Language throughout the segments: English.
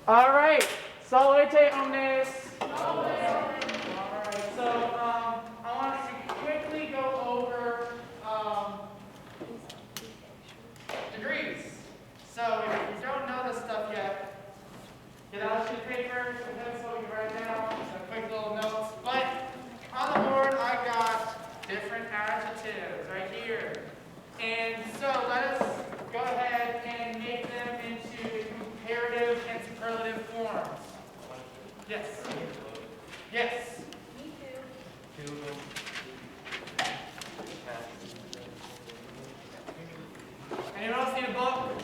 All right. Salute omnes. All right. So I want to quickly go over degrees. So if you don't know this stuff yet, get out a sheet of paper, some pencil, you can write down some quick little notes. But on the board, I got different adjectives right here. And so let us go ahead and make them into comparative and superlative forms. Yes. Yes. Me too. Anyone else need a book?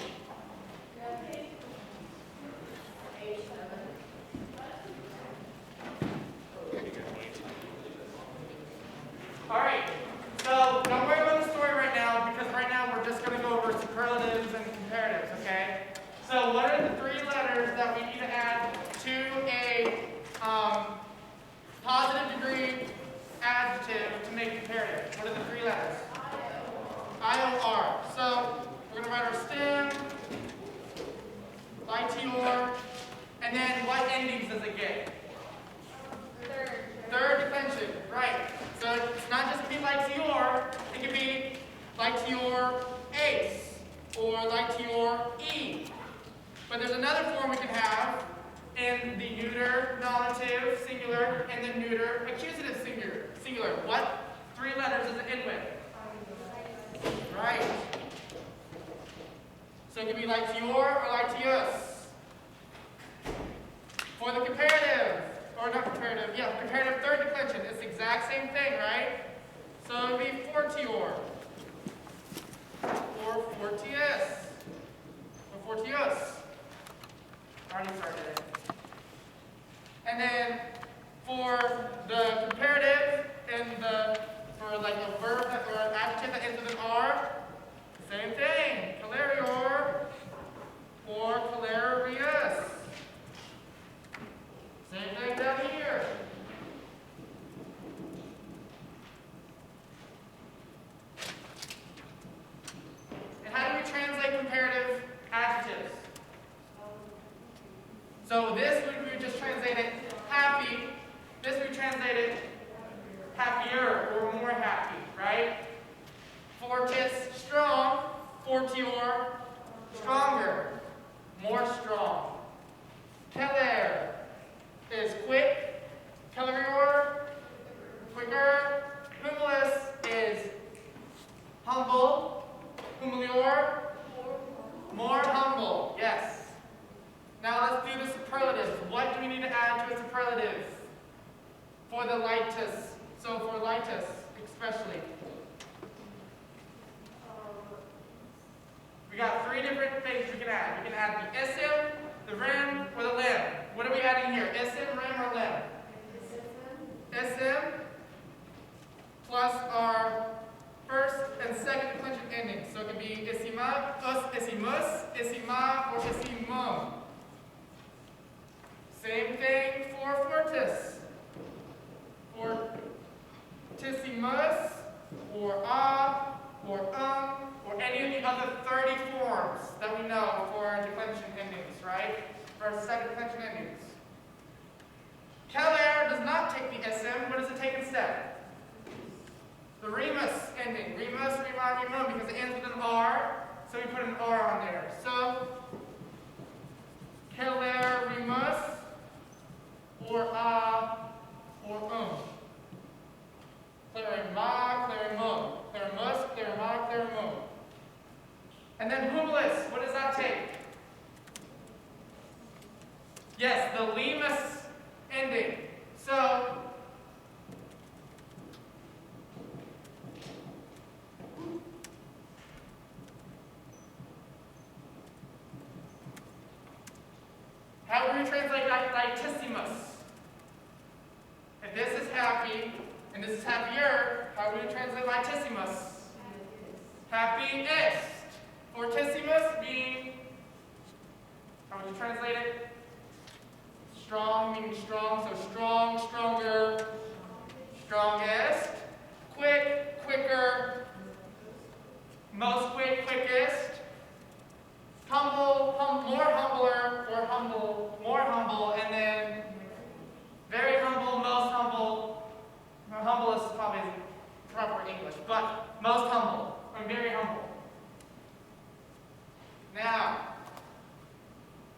All right. So don't worry about the story right now, because right now we're just going to go over superlatives and comparatives, okay? So what are the three letters that we need to add to a positive degree adjective to make comparative? What are the three letters? I-O-R. So we're going to write our stem, ITOR, and then what endings does it get? Third declension, right. So it's not just be like your, it can be like your ace or like your e. But there's another form we can have in the neuter nominative singular and the neuter accusative singular. What three letters does it end with? Right. So it can be like your or like yours. For the comparative, or not comparative, yeah, comparative third declension, it's the exact same thing, right? So it would be fortior, or fortius, or fortius. Already started it. And then for the comparative and for like a verb or an adjective that ends with an R, same thing, calarior or calarius. Same thing down here. And how do we translate comparative adjectives? So this we would just translate it happy. This we translate it happier or more happy, right? Fortis, strong. Fortior, stronger, more strong. Keller is quick. Kellerior, quicker. Humilis is humble. Humilior, more humble. Yes. Now let's do the superlatives. What do we need to add to a superlative? For the lightus. So for lightus, especially. We got three different things we can add. We can add the isim, the rim, or the lim. What are we adding here? Isim, rim, or lim? Isim plus our first and second declension endings. So it can be isima, isimus, isima, or isimum. Same thing for fortis. Fortissimus, or or any of the other 30 forms that we know for our declension endings, right? For our second declension endings. Keller does not take the SM. What does it take instead? The remus ending. Remus, rima, remum, because it ends with an R, so we put an R on there. So, Keller, remus, or or Clarima, clarimum. Clarimus, clarima, clarimum. And then humilis, what does that take? Yes, the limus ending. So, how do we translate litissimus? If this is happy, and this is happier, how do we translate litissimus? Happy-ist. Fortissimus being, how would you translate it? Strong, meaning strong, so strong, stronger, strongest. Quick, quicker, most quick, quickest. more humbler, or humble, more humble, and then very humble, most humble. Well, humble is probably proper English, but most humble. I'm very humble. Now,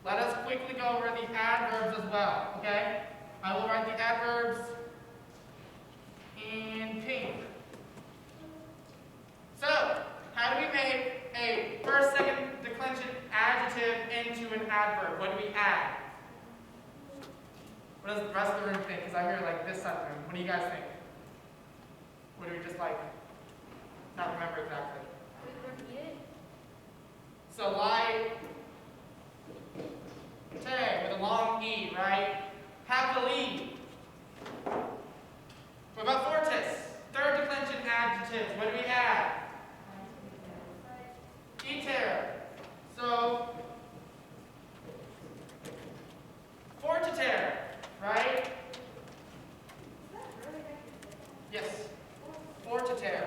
let us quickly go over the adverbs as well, okay? I will write the adverbs in pink. So, how do we make a first, second declension adjective into an adverb? What do we add? What does the rest of the room think? Because I hear like this side of the room. What do you guys think? What do we just like not remember exactly? So like with a long E, right? Happily. What about fortis? Third declension adjectives. What do we add? Iter. So fortiter, right? Yes. Fortiter.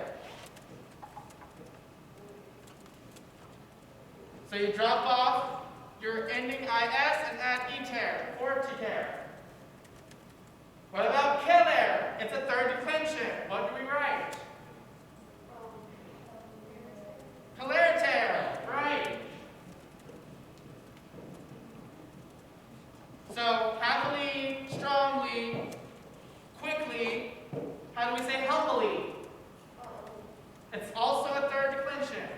So you drop off your ending is and add iter. Fortiter. What about killer? It's a third declension. What do we write? Hilariter, right. So happily, strongly, quickly, how do we say humbly? It's also a third declension.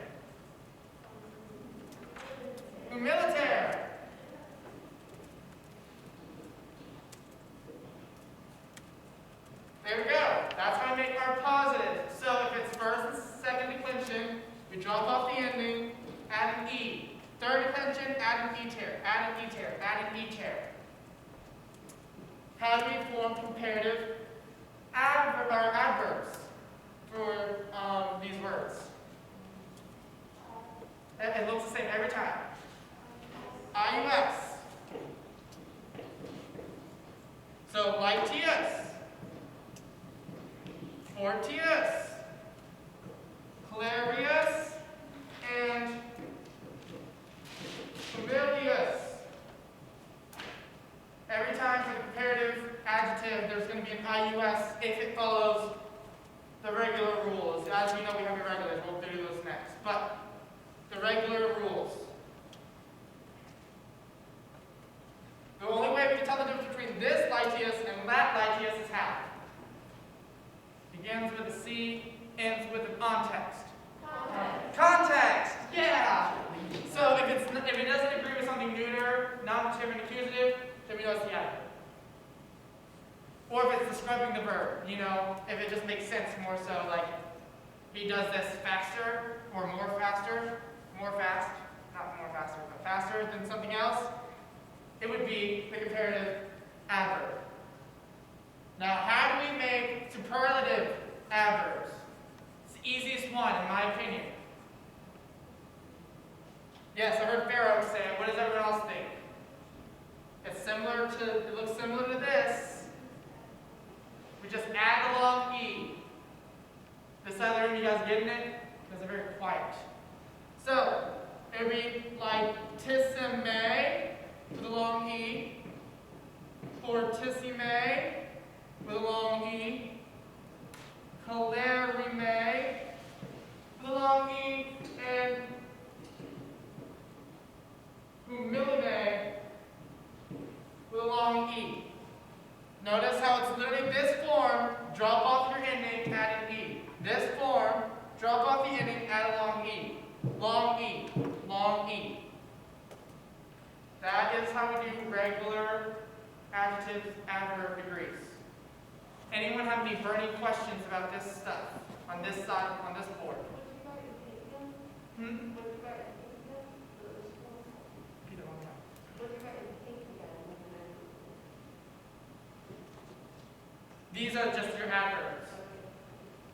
Humiliter. There we go. That's how we make our positive. So if it's first and second declension, we drop off the ending, add an E. Third declension, add an iter, add an iter, add an iter. How do we form comparative adverbs for these words? It looks the same every time. IUS. So litius, fortius, hilarious, and humilius. Every time for the comparative adjective, there's going to be an IUS if it follows the regular rules. As we know, we have irregulars. We'll do those next. But the regular rules. The only way we can tell the difference between this litius and that litius is how? Begins with a C, ends with an context. Context! Yeah! So if it doesn't agree with something neuter, nominative, and accusative, then we know it's the adverb. Or if it's describing the verb, you know, if it just makes sense more so, like he does this faster or more fast, not more faster, but faster than something else, it would be the comparative adverb. Now, how do we make superlative adverbs? It's the easiest one, in my opinion. Yes, I heard Pharaoh say it. What does everyone else think? It looks similar to this. We just add a long E. This side of the room, you guys getting it? Because they're very quiet. So, it would be like tissime with a long E, fortissime with a long E, hilarime with a long E, and humilime with a long E. Notice how it's literally this form, drop off your ending, add an E. This form, drop off the ending, add a long E. Long E, long E. That is how we do regular adjectives, adverb degrees. Anyone have any burning questions about this stuff on this side, on this board? Hmm? These are just your adverbs.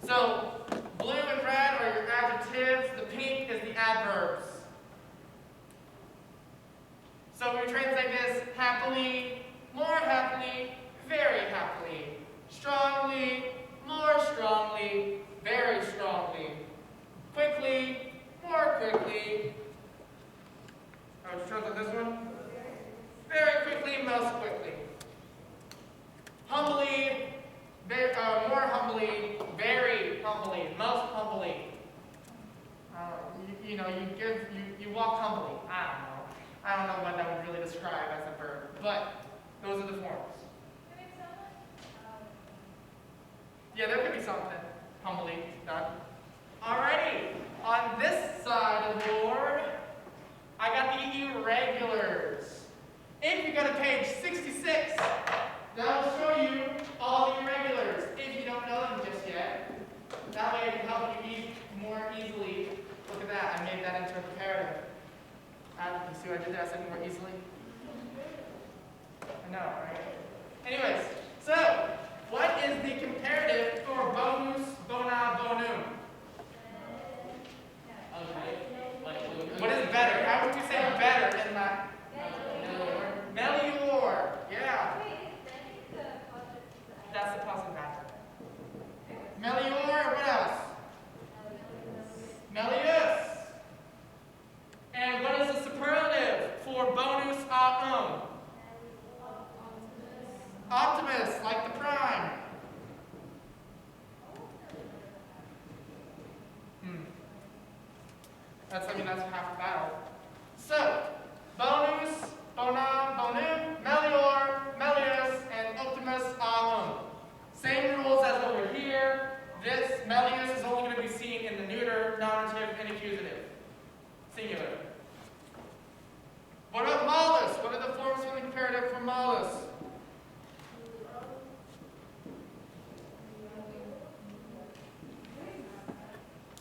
So, blue and red are your adjectives, the pink is the adverbs. So we translate this happily, more happily, very happily, strongly, more strongly, very strongly, quickly, more quickly, but those are the forms. Yeah, there could be something humbly done. Alrighty, on this side of the board, I got the irregulars. If you go to page 66, that'll show you all the irregulars, if you don't know them just yet. That way it can help you read more easily. Look at that, I made that into a comparative. You see what I did there? I said more easily. I know, right? Anyways, so what is the comparative for bonus, bona, bonum? What is better? How would you say better in that? Melior. Yeah. That's the positive pattern. Melior, what else? Melius. And what is the superlative for bonus aum? Optimus, like the prime. That's half the battle. So, bonus, bonum, bonum, melior, melius, and optimus aum. Same rules as over here. This melius is only going to be seen in the neuter, nominative, and accusative. Singular. What about malus? What are the forms from the comparative for malus?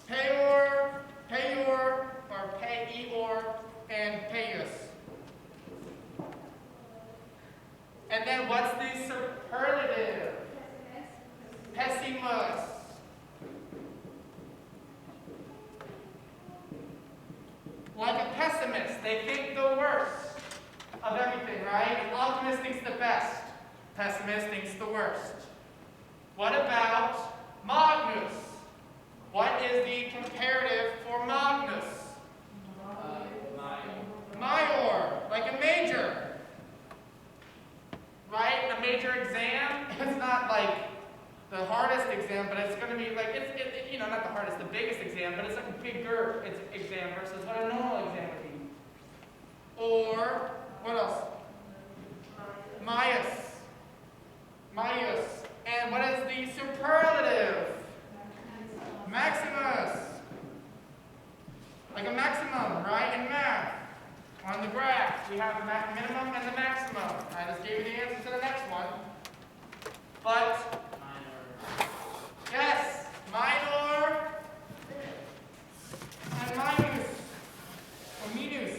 Payor, payor, or payior, and payus. And then what's the superlative? Pessimus. Like a pessimist, they think the worst of everything, right? An optimist thinks the best. Pessimist thinks the worst. What about Magnus? What is the comparative for Magnus? Major, like a major. Right? A major exam, it's not like the hardest exam, but it's going to be like, not the hardest, the biggest exam, but it's like a bigger exam versus what a normal exam would be. Or, what else? Maius. And what is the superlative? Maximus. Like a maximum, right, in math. On the graph, we have the minimum and the maximum. I just gave you the answer to the next one. But, yes, minor and minus, or minus,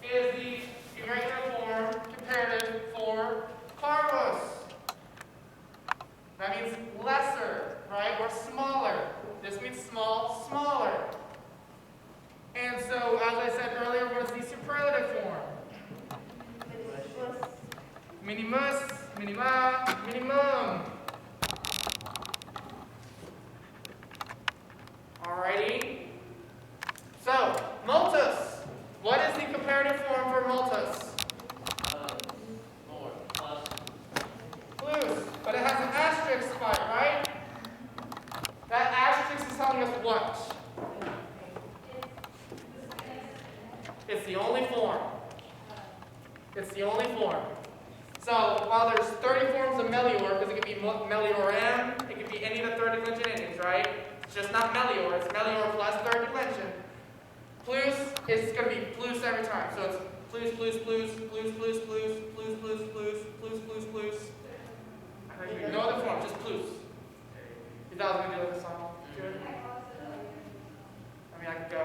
is the irregular form comparative for parvus. That means lesser, right, or smaller. This means small, smaller. And so, as I said earlier, what is the superlative form? Minimus, minima, minimum. Alrighty. So, multus. What is the comparative form for multus? More, plus. Plus. But it has an asterisk by it, right? That asterisk is telling us what? It's the only form. It's the only form. So, while there's 30 forms of melior, because it could be meliorem, it could be any of the third declension endings, right? It's just not melior, it's melior plus third declension. Plus is going to be plus every time. So it's plus, plus, plus, plus, plus, plus, plus, plus, plus, plus, plus, plus. No other form, just plus. You thought I was going to do like a song? I mean, I could go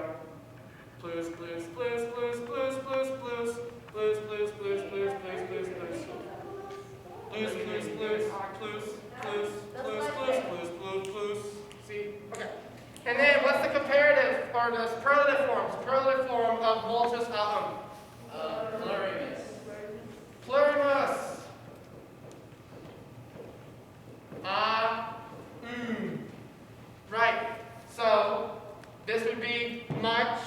plus, plus, plus, plus, plus, plus, plus, plus, plus, plus, plus, plus, plus, plus. Plus, plus, plus, plus, plus, plus, plus, plus, plus, plus. See? Okay. And then what's the comparative, or the superlative form? Superlative form of multus aum. Plurimus. Plurimus. Right. So this would be much,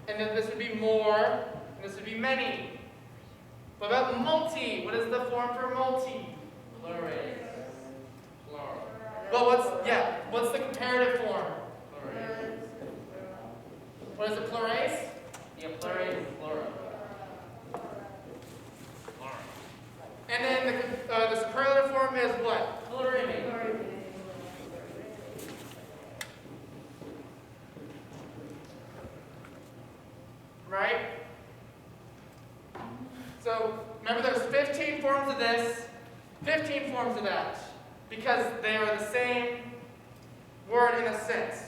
and then this would be more, and this would be many. What about multi? What is the form for multi? Pluris. Plural. Well, what's the comparative form? Pluris. What is it, plures? Yeah, pluris, plural. the superlative form is what? Flourishing. Right? So remember there's 15 forms of this, 15 forms of that, because they are the same word in a sense.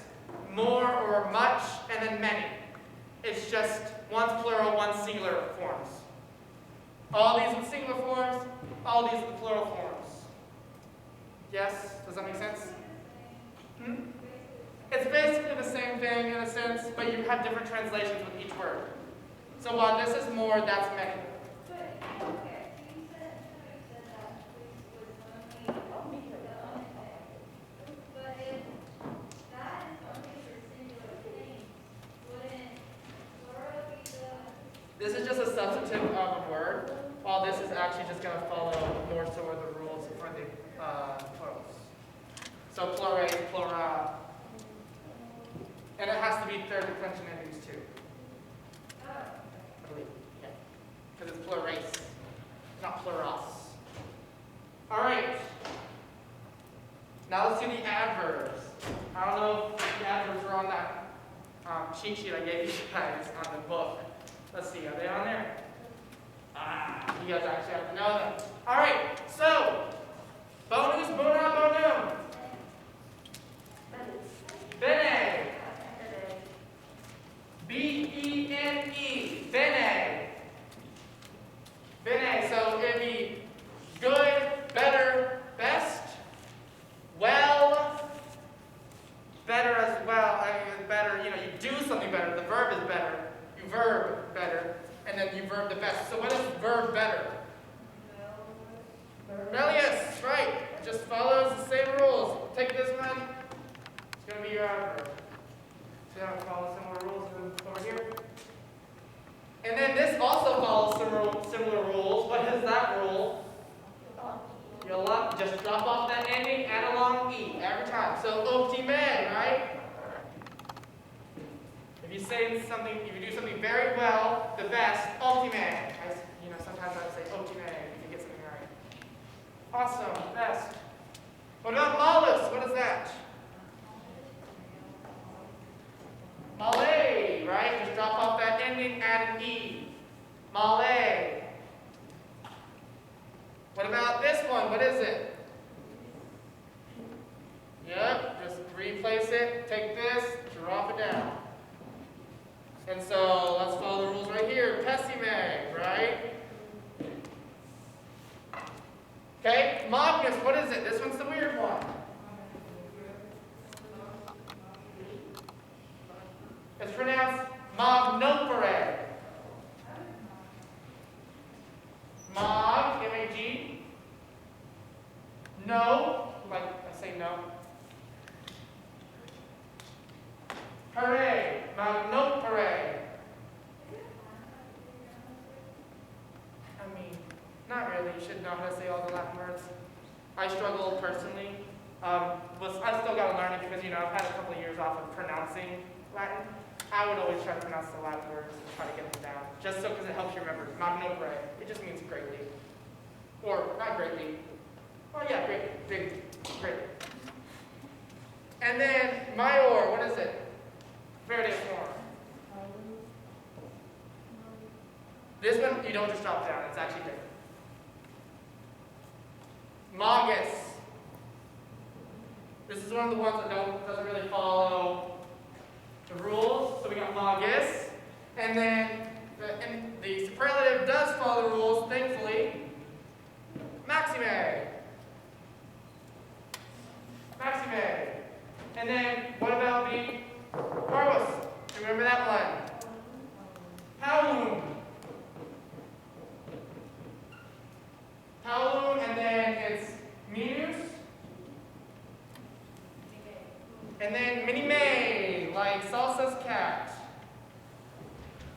More or much, and then many. It's just one's plural, one's singular forms. All these are the singular forms, all these are the plural forms. Yes? Does that make sense? It's basically the same thing in a sense, but you have different translations with each word. So while this is more, that's many. This is just a substantive of a word, while this is actually just going to follow more so of the rules for the plurals. So plurate, plura. And it has to be third declension endings too. I believe. Yeah. Because it's plurace, not pluros. Alright. Now let's do the adverbs. I don't know if the adverbs are on that cheat sheet I gave you guys on the book. Let's see, are they on there? You guys actually have to know them. Alright, so, bonus, bona, bonum. Bene. B-E-N-E. Bene. Bene, so it'd be good, better, best, well, better as well. I mean, better, you do something better. The verb is better. You verb better, and then you verb the best. So what is verb better? Melius, right. Just follows the same rules. Take this one. It's going to be your adverb. So you have to follow similar rules over here. And then this also follows similar rules. What is that rule? You'll just drop off that ending, add a long E every time. So optime, right? If you say something, if you do something very well, the best, optime. Sometimes I say optime if you get something right. Awesome, best. What about malus? What is that? Male, right? Just drop off that ending, add an E. Male. What about this one? What is it? Yep, just replace it, take this, drop it down. And so let's follow the rules right here. Pessime, right? Okay, Magnus, what is it? This one's the weird one. It's pronounced magnopere. Mag, M-A-G. No, like I say no. Pere, magnopere. I mean, not really. You should know how to say all the Latin words. I struggle personally. I still got to learn it because, I've had a couple of years off of pronouncing Latin. I would always try to pronounce the Latin words and try to get them down. Just so, because it helps you remember. Magnopere. It just means greatly. Or, not greatly. Well, yeah, great. Big. Great. And then, Maior, what is it? Verde form. This one, you don't just drop down. It's actually different. Magus. This is one of the ones that doesn't really follow the rules. So we got magus. And then the superlative does follow the rules, thankfully. Maxime. Maxime. And then what about the parvus? Remember that one? Paulum. Paulum, and then it's minus. And then minime, like Salsa's cat.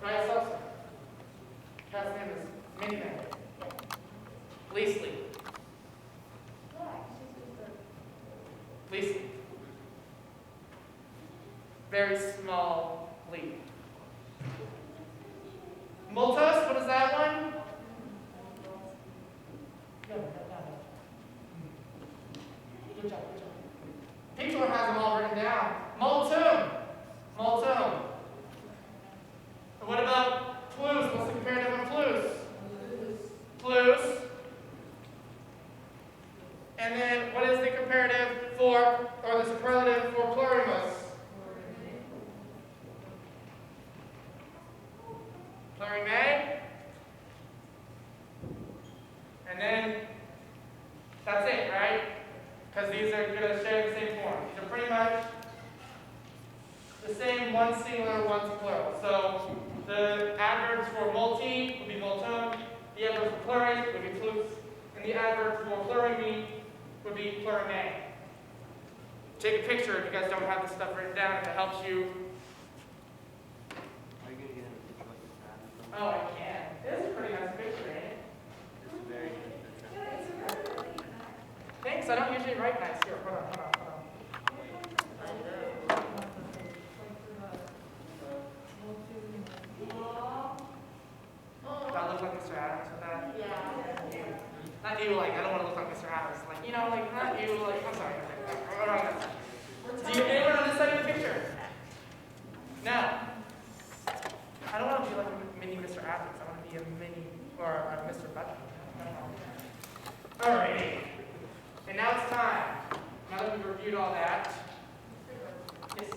Right, Salsa? Cat's name is Minime. Leasley. Leasley. Very small leaf. Multus, what is that one? for, or the superlative for plurimus? Plurime. And then that's it, right? Because these are going to share the same form. These are pretty much the same, one singular, one's plural. So the adverbs for multi would be multum, the adverb for pluris would be plus, and the adverb for plurimi would be plurime. Take a picture if you guys don't have this stuff written down, if it helps you. Are you going to get in a picture like this? Oh, I can. It is a pretty nice picture, ain't it? It's a very good picture. Thanks, I don't usually write nice. Here, hold on. Do I look like Mr. Adams with that? Yeah. Not you, like, I don't want to look like Mr. Adams. Like, you know, like, not you, like, I'm sorry. Do you anyone on this side of the picture? No. I don't want to be like a mini Mr. Adams. I want to be a mini, or a Mr. Butrum. Alrighty. And now it's time. Now that we've reviewed all that. Yes.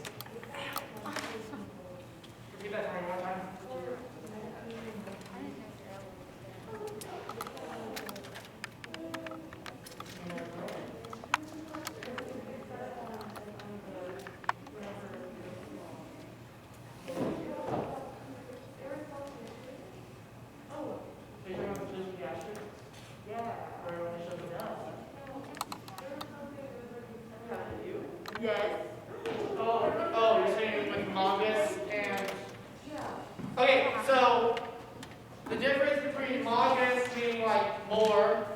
Repeat that for me one time. Yes. Oh, you're saying with longest and... Okay, so the difference between longest meaning like more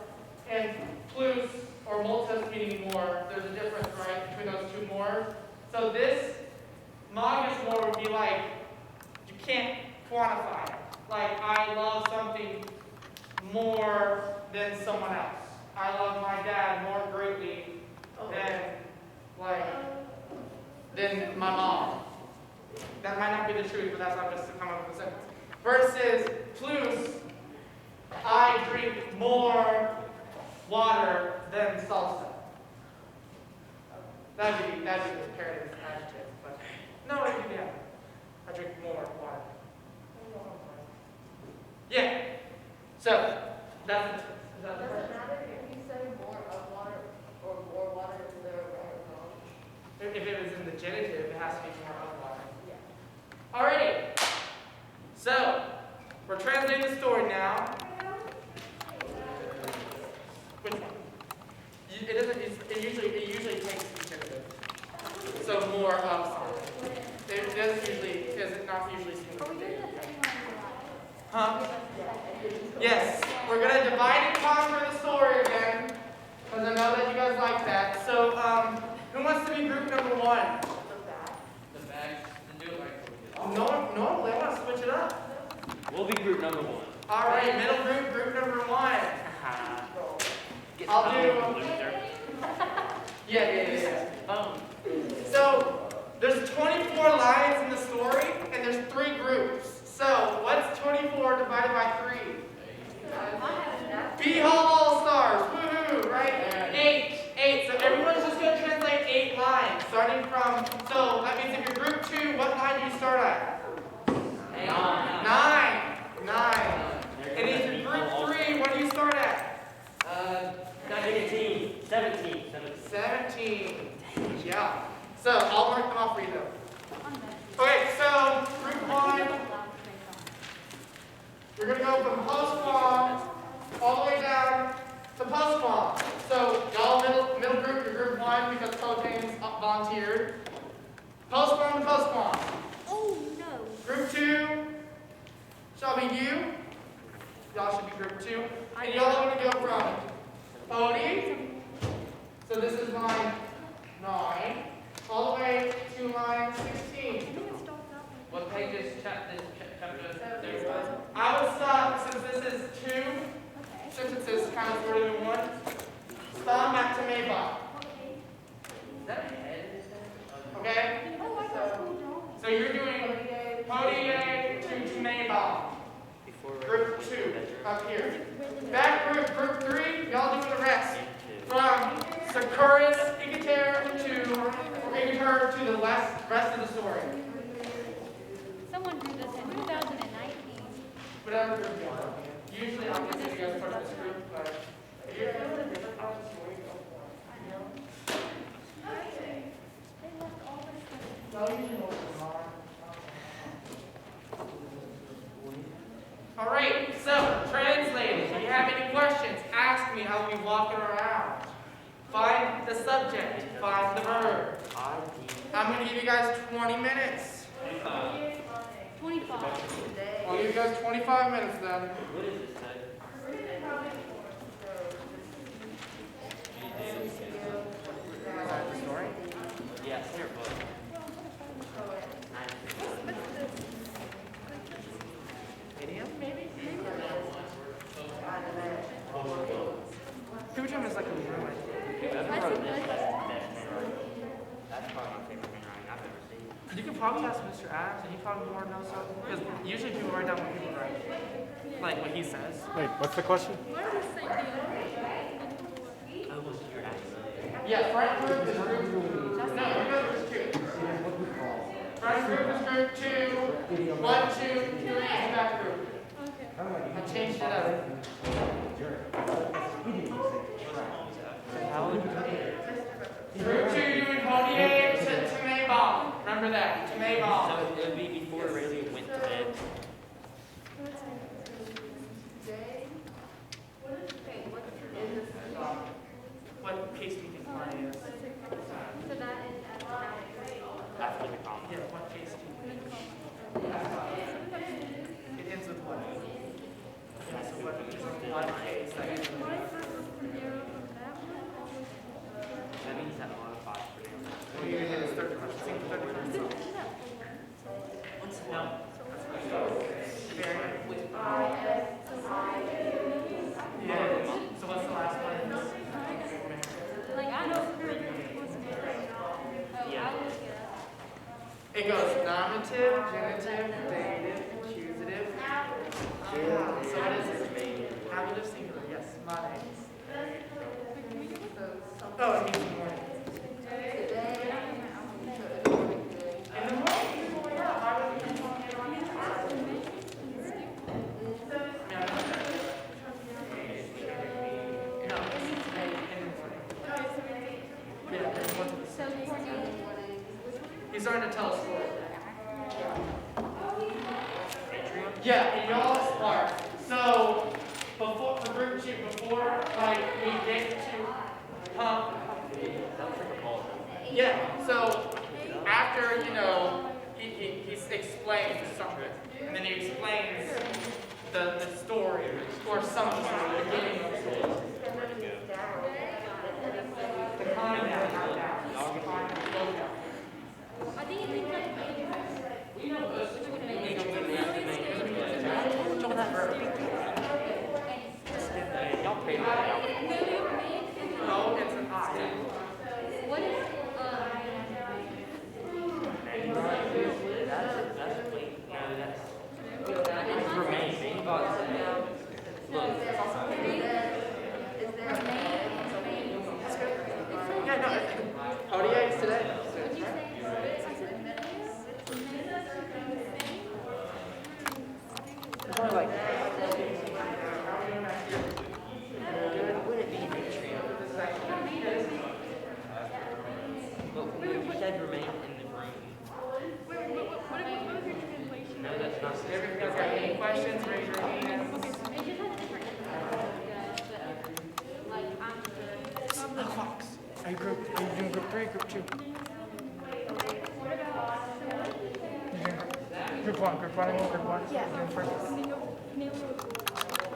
and plus or multus meaning more, there's a difference, right, between those two mores. So this longest more would be like, you can't quantify it. Like, I love something more than someone else. I love my dad more greatly than than my mom. That might not be the truth, but that's how I'm just to come up with a sentence. Versus plus, I drink more water than salsa. That'd be the comparative adjective, but no, it'd be yeah. I drink more water. Yeah. So that's it. Does it matter if you say more of water or more water is there right or wrong? If it was in the genitive, it has to be more of water. Yeah. Alrighty. So we're translating the story now. Which one? It doesn't. It usually takes the genitive. So more of something. It doesn't usually. Is it not usually seen with the genitive? Huh? Yes. We're gonna divide and conquer the story again, because I know that you guys like that. So, who wants to be group number one? The bags, then do it like No, they want to switch it up. We'll be group number one. All right, middle group number one. Get I'll phone, do- loser. Yeah. Phone. So, there's 24 lines in the story, and there's 3 groups. So, what's 24 divided by 3? Behold all stars, woohoo, right? 8. So everyone's just going to translate 8 lines, starting from, so that means if you're group 2, what line do you start at? 9. And if you're group 3, what do you start at? 17. 17. Yeah. So I'll mark them off for you though. Okay, so group 1, we're going to go from post-quam all the way down to post-quam. So y'all middle group, you're group 1 because James volunteered. Post-quam to post-quam. Oh no. Group 2 shall be you. Y'all should be group 2. And y'all are going to go from Odie. So this is line 9 all the way to line 16. What page is chapter? I would stop, since this is 2 sentences kind of sorted in one, stop back to Maybach. Is that a head? Okay? So you're doing Podie to Maybach. Group 2 up here. Back group 3, y'all doing the rest. From Sakuras, Ikater, through the rest of the story. Someone drew this in 2019. Whatever group you want. Usually I'll consider you guys part of this group, but if you're feeling a different part of the story, go for it. They left all this stuff. Well, you know what they are. All right, so translating. If you have any questions, ask me. I'll be walking around. Find the subject, find the verb. I'm going to give you guys 20 minutes. 25. I'll give you guys 25 minutes then. What does it say? Is that the story? Yeah, it's in your book. Idiom, maybe? Butrum is like a ruin. Whoever wrote this, that's probably my favorite handwriting I've ever seen. You could probably ask Mr. Adams, and he probably more knows something. Because usually people write down what people write. Like what he says. Wait, what's the question? Why does it say the Oh, was your accent? Yeah, front group is group. No, you go to group 2. Front group is group 2. 1, 2, 3 is back group. Okay. I changed it up. Group 2 doing Hodier to Maybomb. Remember that, to So Maybomb. it would be before Rayleigh went to bed. What case do you think mine is? So that is After the comma. Yeah, what case do you think? It ends with what? Yeah, so what is one case that ends with what? That means that a lot of five for you. What are you gonna do this third question? Sing the third question. No. Very. Yeah. So what's the last one? like I know what's Yeah. It goes nominative, genitive, dative, accusative. So what is it? Ablative singular, yes, mine. Oh, it means morning. In the morning? Yeah, why would you come on here on the outside? No, it's in the morning. Yeah, there's one to the So He's starting to tell a story. Yeah, in y'all's part. So, before for group 2, before like we get to That looks like a ball. yeah. So after he explains something, and then he explains the story or some of the story, the beginning of the story. The kind that have that. I think it means like Y'all pay that out. No, it's an I. what is That's wait, no, that's remain. Think about it. Look, Yeah, no. ODA's today. what you say? it's more like would it be atrium? But you said remain in the room. What was your translation? No, that's not. If you guys got any questions, raise your hands. It just has a different like I'm Oh, Fox. Are you doing group 3 or group 2? what about Group 1, group 1, group 1. Yeah.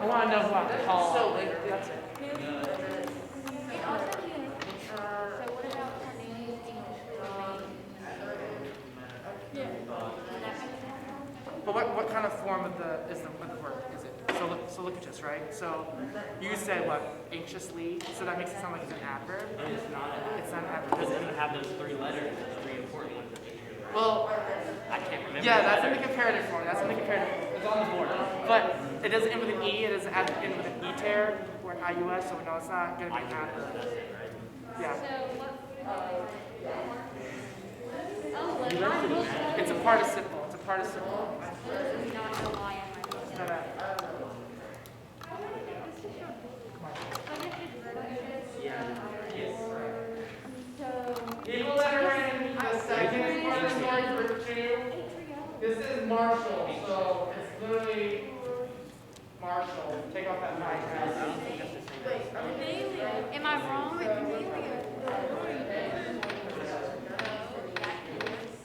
I want to know who I'm calling. So late. That's it. And also so what about her name is Yeah. But what kind of form of the word is it? So look at this, right? So you said what? Anxiously. So that makes it sound like it's an adverb. It's not. It's not an It adverb. doesn't even have those 3 letters, those 3 important ones at the end. Well, I can't remember. yeah, the that's in letter. the comparative form. That's in the comparative. It's on the board. But it doesn't end with an E. It doesn't end with an E-tear or an IUS. So we know it's not going to be an adverb. That's it, right? Yeah. So what Oh, what am I supposed to? It's a participle. It's a participle. This is not a lie on my book. No, no. Equal letter in the second part of the story group 2. This is Marshall, so it's literally Marshall. Take off that mic, guys. Am I wrong?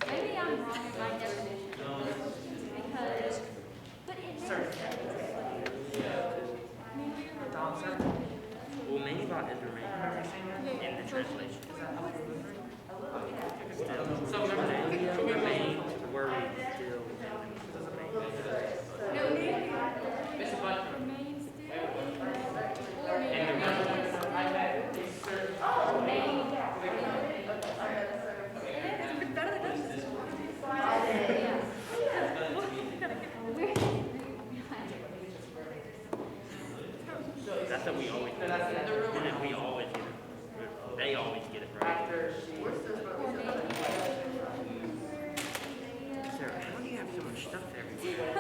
Maybe I'm wrong in my definition. Because, but it Sir. Tom, sir. Well, Manibot is remaining in the translation. So remember, Remain worried still. Mr. Butrum. And remember, I met Sir. that's what we always do. And then we always get it. They always get it right. After she. Sarah, how do you have so much stuff everywhere?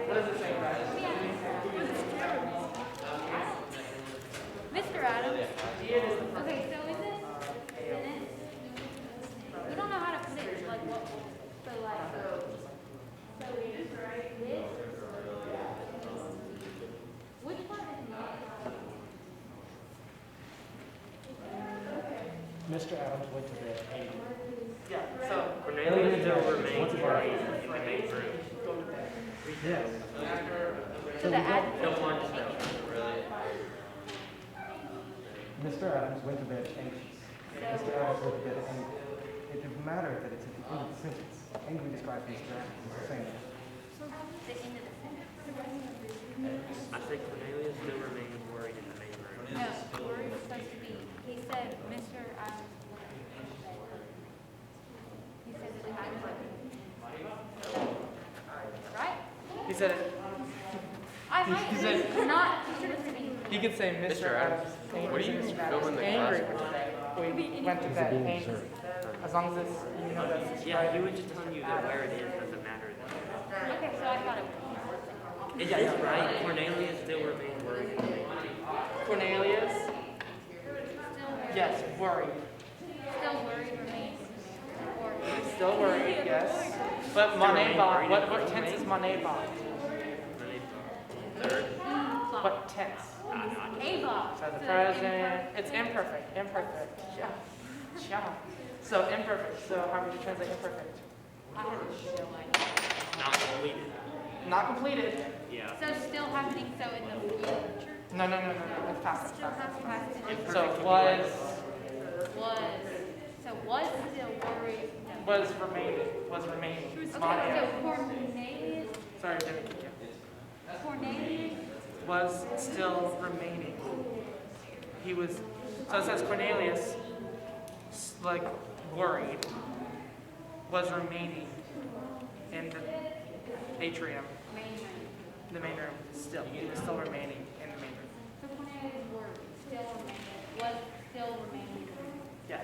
What does it say, guys? Mr. Adams. Okay, so is it sentence? We don't know how to put it, like what, so like, so this, which one is Mr. Adams went to bed angry. Yeah, so. Cornelius still remains worried in the main room. Yes. so the ad? The one still. Mr. Adams went to bed anxious. Mr. Adams went to bed angry. It didn't matter that it's at the end of the sentence. Angry describes Mr. Adams as the same. The end of the sentence. I think Cornelius still remains worried in the main room. No, we're supposed to be, he said, Mr. Adams. He said that Adams. Right? He said it. I might be not listening. He could say Mr. Adams. What are you Mr. Adams filming the angry class for today. We went to bed angry. As long as it's, you know, that's Yeah, right. he was just telling you that where it is doesn't matter. Okay, so I thought it was. It's just right. Cornelius still remains worried. Cornelius? Still worried. Yes, worried. Still worried remains. Or Still worried, yes. But Monebot, what tense is Monebot? Third. What tense? Ava. So the present, it's imperfect, imperfect. Yeah. Yeah. So imperfect, so how would you translate imperfect? I have no idea. Not completed. Not completed. Yeah. So still happening, so in the future? No, it's past. Still happening. So was So was still worried. No. was remaining. Okay, Monia. so Cornelius, Sorry, didn't kick you. Cornelius, Was still remaining. He was, so it says Cornelius, like worried, was remaining in the atrium, main room. the main room, still. He was still remaining in the main room. So Cornelius worried, still remaining, was still remaining. Yeah.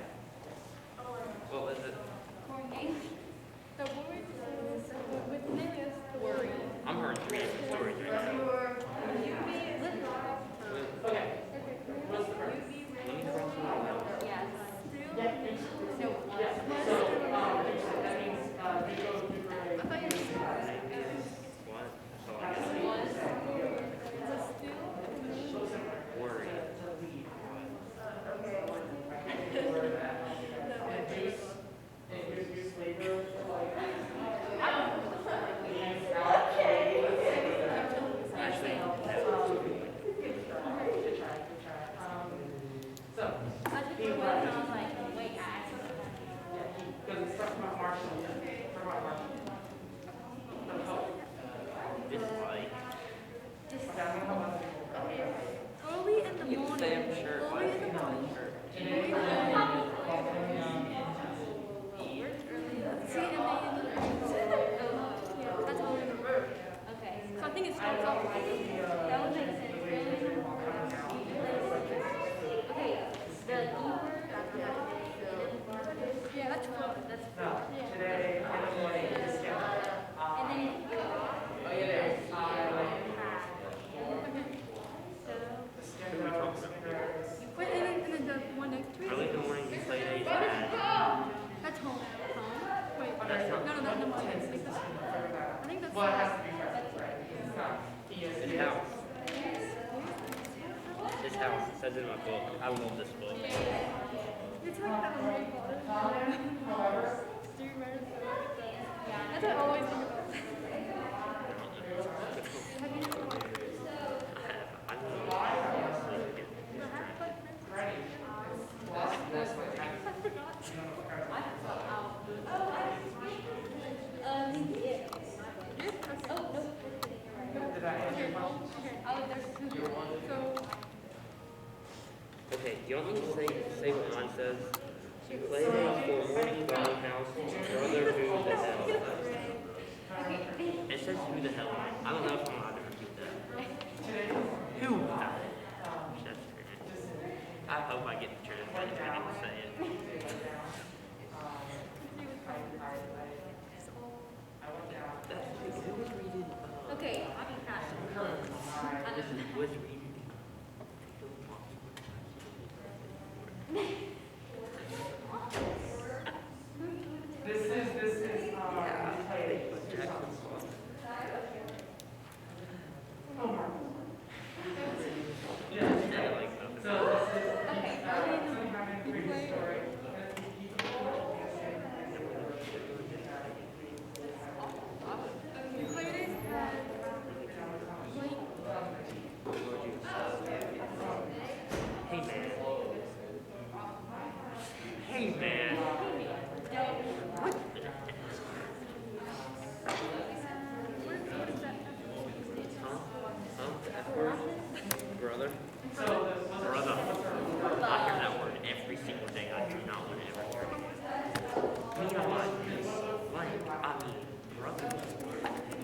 What was it? Cornelius. The word is with Cornelius. Worried. I'm hearing three different stories right now. Okay. Let me cross my mouth. Yes. Yeah. So Yeah. was. So, that means, you go through grade. What? That's all I got. Worried. Induce it has to be present, right? It's not. He is. His house. His house. It says it in my book. I love this book. It's like that Harry Potter. However, Do you remember that? That's what I always think about. Have you never watched it? I don't know. I forgot. Yes. Oh, no. did I answer your question? Okay. Oh, there's two. So, Okay, do you want me to say what mine says? You play for morning garden house, brother who the hell. It says who the hell. I don't know if I'm allowed to repeat that. Who the hell? That's great. I hope I get the truth. I get to say it. That's who was reading? okay, I mean, I This just, was reading. This is okay, Hey man. Hey man. The F word? Brother? Brother. I hear that word every single day. I do not want to ever hear it again. Me on my I mean, brother.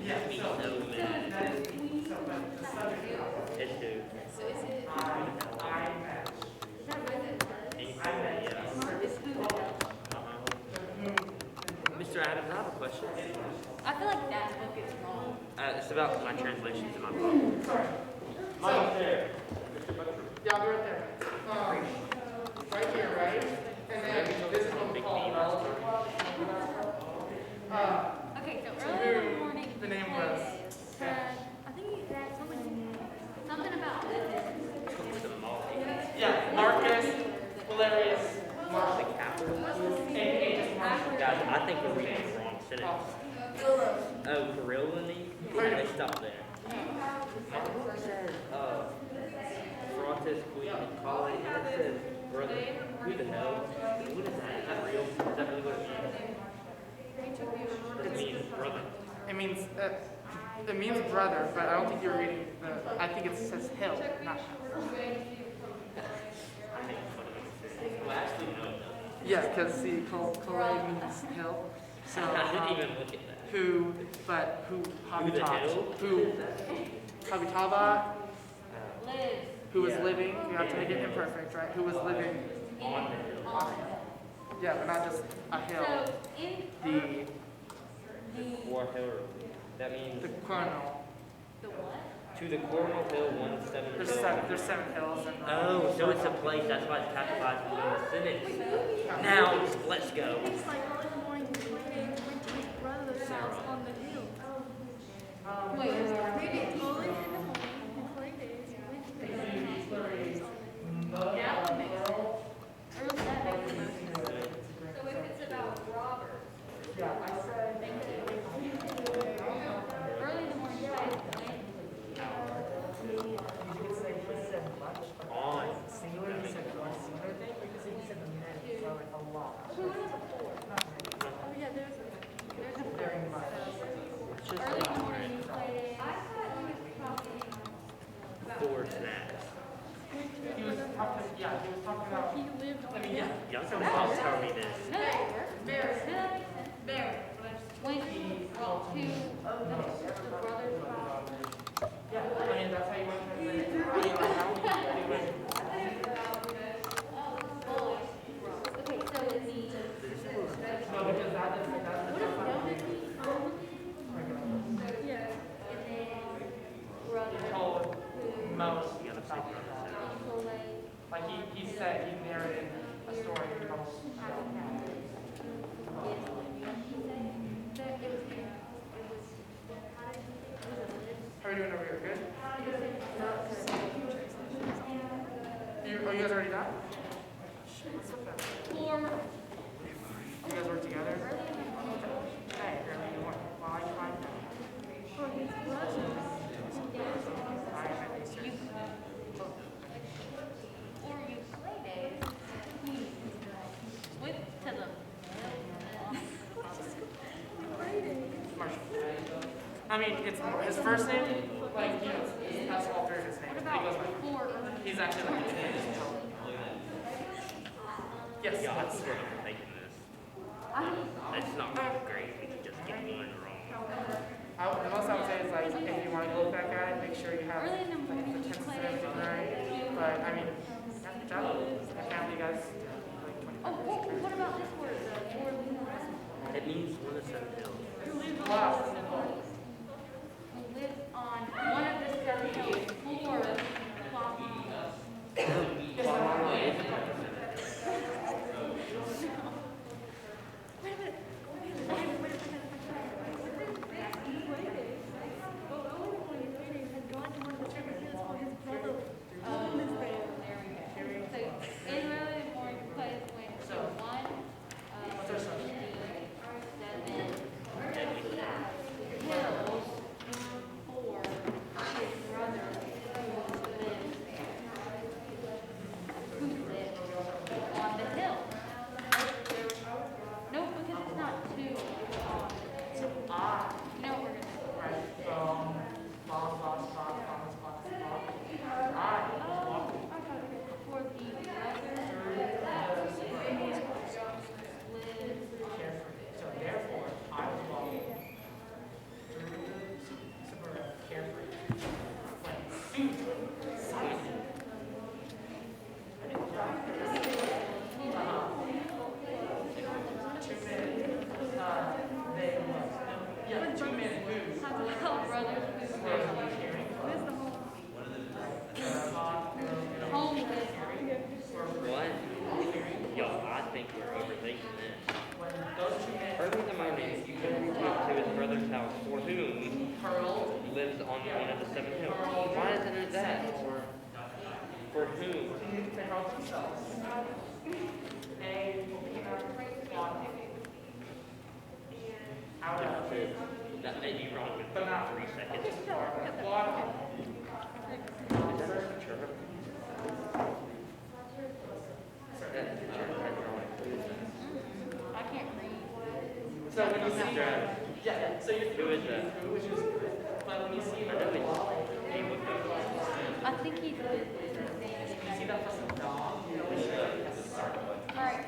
yeah. Me So so man. that is so but the subject It's who? so is it, I match. Anything, yeah. Mr. Adams, I have a question. I feel like that book is wrong. It's about my translations in my book. Sorry. Mine there. Yeah, I'll be right there. Right here, right? And then this is what we call relative. Okay, so early in the morning, The name he was. said, I think he had something about Yeah, Marcus, Valerius, Marcus. The capital. And just Marcus. Guys, I think we're reading the wrong sentence. Oh, Carillony? They stop there. My book says, Frontis Queen Colony, and it says, brother, who the hell? What is that? Is that real? Is that really what it means? What does it mean, brother? It means brother, but I don't think you're reading the. I think it says hill, not house. I think it's funny. Well, actually, no, it doesn't. Yeah, because see, Calais means hill. So I didn't even look at that. who Who the habitat, hell? who habitaba, live who was Yeah. living. You have to make it imperfect, right? Who was living On the hill. on a hill. Yeah, but not just a hill. So in The War hill. That means the coronal. the what? to the Coronal Hill 17 There's hill. seven hills and. Oh, so it's a place. That's why it's capitalized within the sentence. Now, let's go. It's like early in the morning, we went to his brother's house on the hill. Wait, early in the morning, in 20 days, we went to his brother's house. Yeah, that makes sense. Early, that makes sense. So if it's about Robert, Yeah, I said. early in the morning, you guys went. You could say he said much, On. singular, he said one singular thing, or you could say he said the many, so like a lot. We went to 4. Oh yeah, there's a Very much. It's just early in the morning, you played. four snacks. He was talking. Yeah, he was talking about. He lived on I the mean, hill. yeah. Y'all can all tell me this. No, Barry. Went to the brother's house. Yeah, I mean that's how you want to translate it. I mean, like, how would you do it? Okay, so it means. No, because that is that's What the if don't it mean? Yeah. And then brother. told most You gotta say about brother. like he said he narrated a story about we doing over here? Good? You guys already done? Let's look at it. Four. You guys work together? Hey, early morning. Well, I tried that. For his brothers. I am at least Or you play days. With to them. Marshall. I mean, it's his first name, like, you know, that's all three of his names. What He goes about by. four? He's actually like his name. Yes, Yeah, I that's think we're overthinking this. I It's not great. We can just get one wrong. the most I would say is like, if you want to go look back at it, make sure you have early in the like, morning the you tenses play and everything right. But I mean, yeah, good job. I found you guys like 20 Oh, what about this word? Or It means one of seven hills. Wow. live on one of the seven hills. Four. What? Yo, I think we're overthinking this. Early in the morning, Henry went to his brother's house, for whom lives on one of the seven hills. Why isn't it that? For whom? They help themselves. Out of That may be wrong with But not 3 seconds. water. Is that a picture of that picture of that drawing? I can't read. So when you see, yeah, so you Who is that? which is, but when you see, I know it's he looked up. I think he's with you see that fucking dog, you know, which Alright.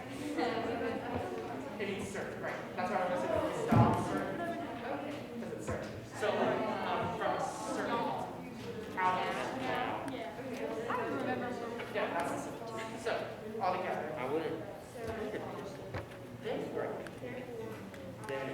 it needs surf, right? That's why I'm gonna say that it's dog surf. Because it's surf. So from surf out. I don't remember. Yeah, that's so all together. I wouldn't. This right. Then.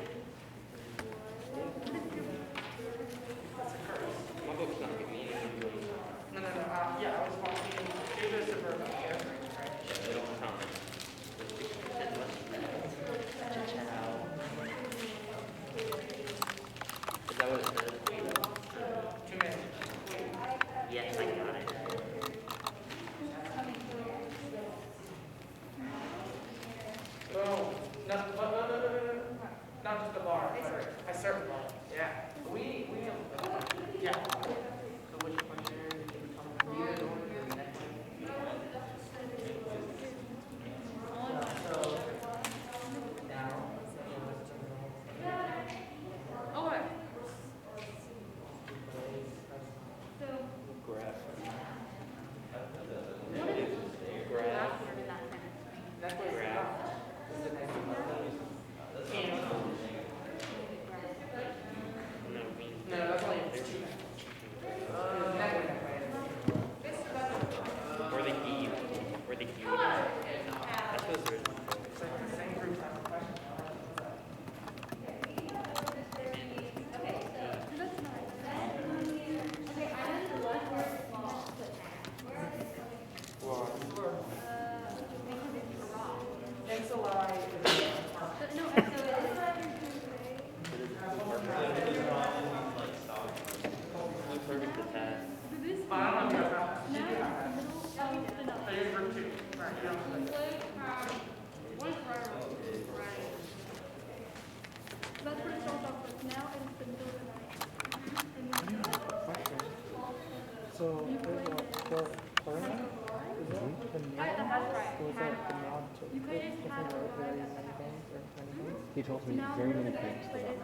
So there's a corona, is it? The That's noun? right. Or is that the noun to Euclid's different had word, very many things or many things? He told me now very more many than things. Euclid's had.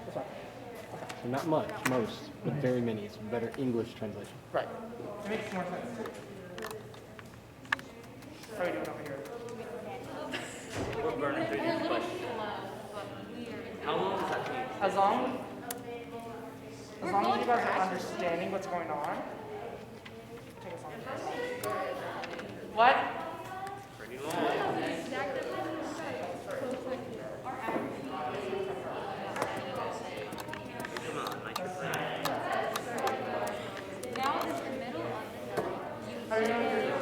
That's right. So not much, most, but very many. It's a better English translation. Right. It makes more sense too. How are you doing over here? We're burning through these questions. How long does that take? As long as you guys are understanding what's going on. Take us on. What? Pretty long. Come on, like your plan. Now it's the middle of the night. How are you doing?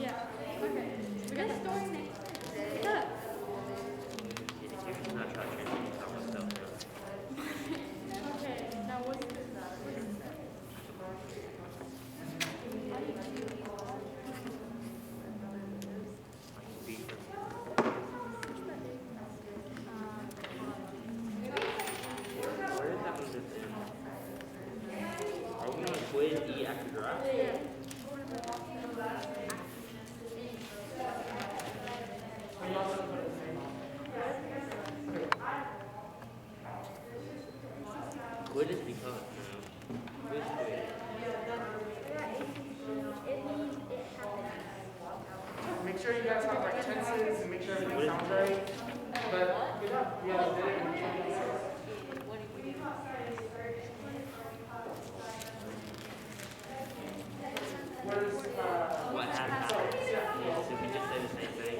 Yeah. Okay. We got a story next. What's up? You're just not trying to translate how myself does. Okay. Now what's this? Where did that move it in? Are we gonna quiz E after drive? Quid is because, Quiz, quid. Make sure you guys have right tenses and make sure everything sounds right. But good job. You guys did it. Where's What had happened? So we just say the same thing.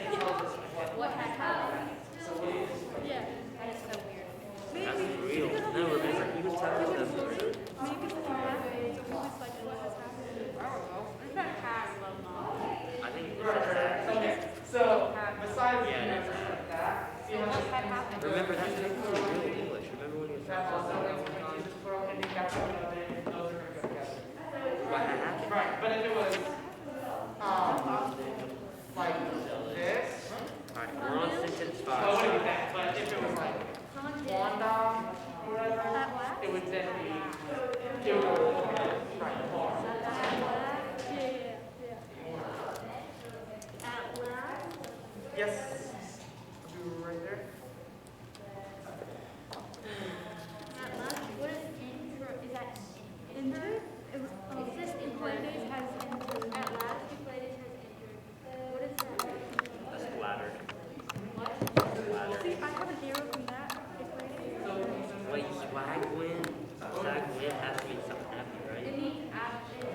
What had happened? Yeah. That is so weird. That's real. No, remember, he was telling us the story. Maybe something happened. So he was like, what has happened? I don't know. It's not past love now. I think it's that. okay. So besides Yeah, the answers like that, see how What had happened? Remember, that's real English. Remember when he was that's talking also about when you use plural ending, that's one of it. Those are going to go together. what had happened? Right, but if it was like this, Alright, we're on sentence well, it 5. wouldn't be that. But if it was like Wanda or whatever, it would then be it would go right. Yes. You were right there. Entered? It says Euclides has entered. At last, Euclides has entered. What is that? A splattered. See, I have an arrow from that. Euclides. Wait, swag win? Swag win has to mean something happy, It right? means action.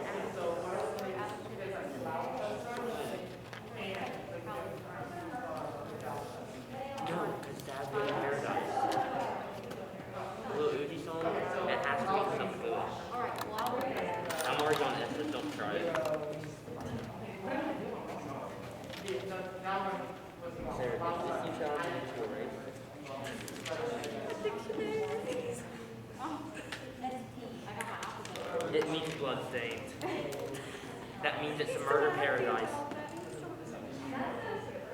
No, because Sad Win Paradise. The little Uzi song, it has to mean something good. Alright, well, I'll I'm already on S, so don't try it. Sarah, did you challenge me to a race? It means bloodstained. That means it's a murder paradise.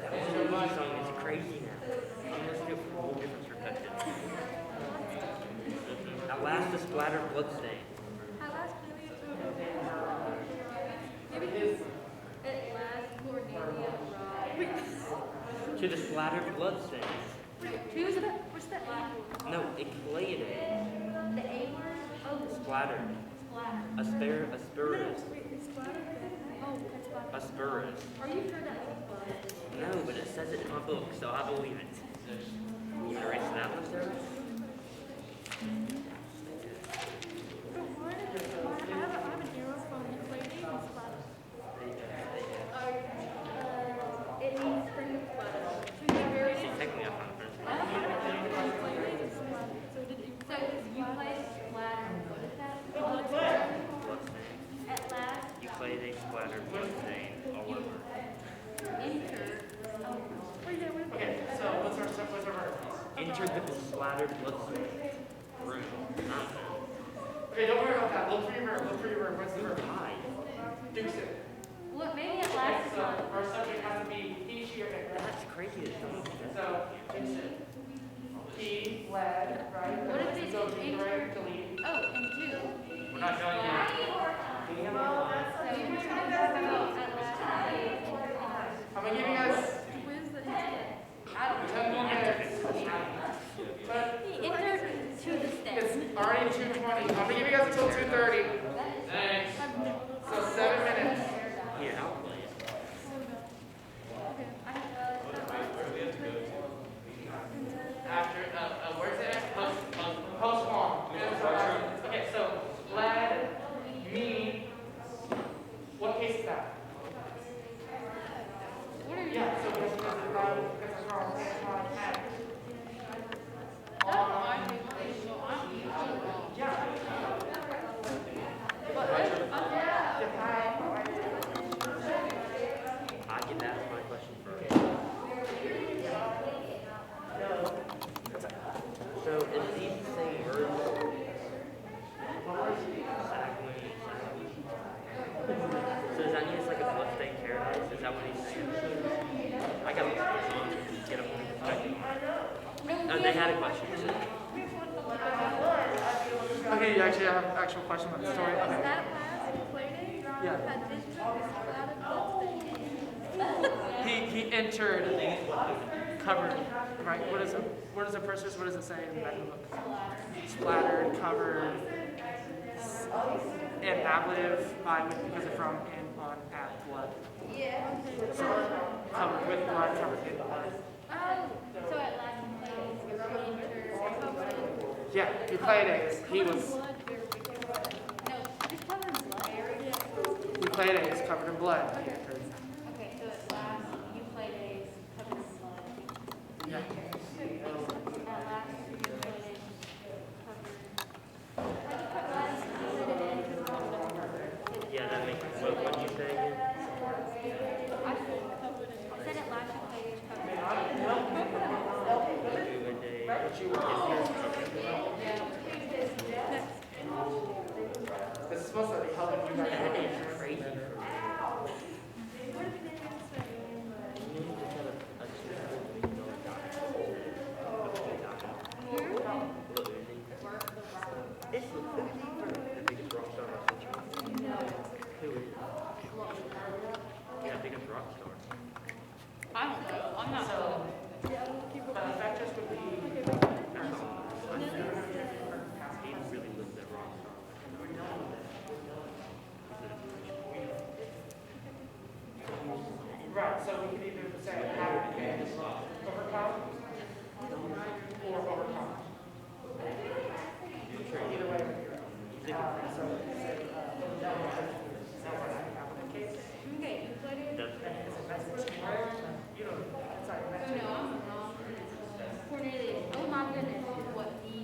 That was an Uzi song, it's crazy now. I'm listening to it from a whole different perspective. At last, the splattered bloodstain. To the splattered bloodstains. What's that A? No, eclated. The A word? Oh, Splattered. splatter. Asperus. Oh, that's splatter. Asperus. Are you sure that was No, but it says it in my book, so I believe it. You gonna erase that one, Sarah? I have an arrow from Euclides and splatter. It means spring of splatter. See, technically I found it. I don't have an arrow from Euclides and splatter. So did you So you play splatter. What is that? Bloodstain. At last, Euclides splattered bloodstain all over. enter. Okay, so what's our verb? Entered the splattered bloodstain room. Okay, don't worry about that. Look for your verb. Look for your verb. What's the verb? Hi. Dukes it. Look, maybe at last is So on. our subject has to be he, she, or it, right? That's crazy that someone did that. So dukes it. He led, right? What if they So did right, enter? delete. Oh, and two. We're not showing you. already 2:20. I'm gonna give you guys until 2:30. Thanks. So 7 minutes. Here, I'll play it. After, where's it at? Postpone. Okay, so led, me. What case is that? Yeah, so this is led, this is wrong, this is wrong, had. Yeah. I can ask my question first. So, is these the same words? Exactly. So, does that mean it's like a blessed day in paradise? Is that what he's saying? I got to get a point perspective. Oh, they had a question. Okay, you actually have an actual question about the story? Is Okay. that last play day? Yeah. Had this book is clouded birthday. He entered covered, right? What is a versus? What does it say in the back of the book? Splattered, covered, and ablative by with because of from and on at blood. Yeah. So covered with blood, covered in blood. So at last play days, your painter covered in Yeah, he played A's. He was blood. No, just covered in blood. he played A's covered in blood. Okay, so at last you play days covered in blood. Yeah. At last you play days covered. At last you play days covered in blood. Yeah, that makes sense. What did you say again? I said at last you play days covered in blood. Good day. This is supposed to be helping you guys. That is crazy for me. What did they say? You need to tell a $2 million document. It's the biggest rock star of the century. Who is it? Yeah, biggest rock star. I don't know. I'm not. So the effect just would be He really lives that rock star. right. So we could either say have and overcome or overcome. Either way. So case. Okay, you played it? Does You know, sorry, No, I'm wrong. Cornelius. Oh my goodness. What the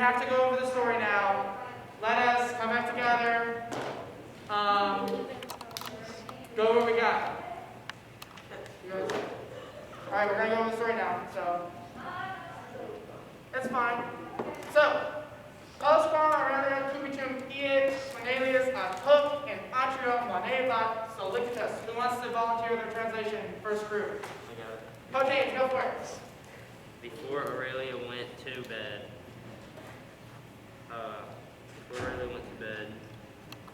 have to go over the story now. Let us come back together. Go over what we got. You guys? All right, we're gonna go over the story now. So it's fine. So Postcard Aurelio Cubitum Iet Cornelius Hook and Atrio Moneva Solictus. Who wants to volunteer their translation? First group. I got it. Okay, go for it. Before Aurelia went to bed,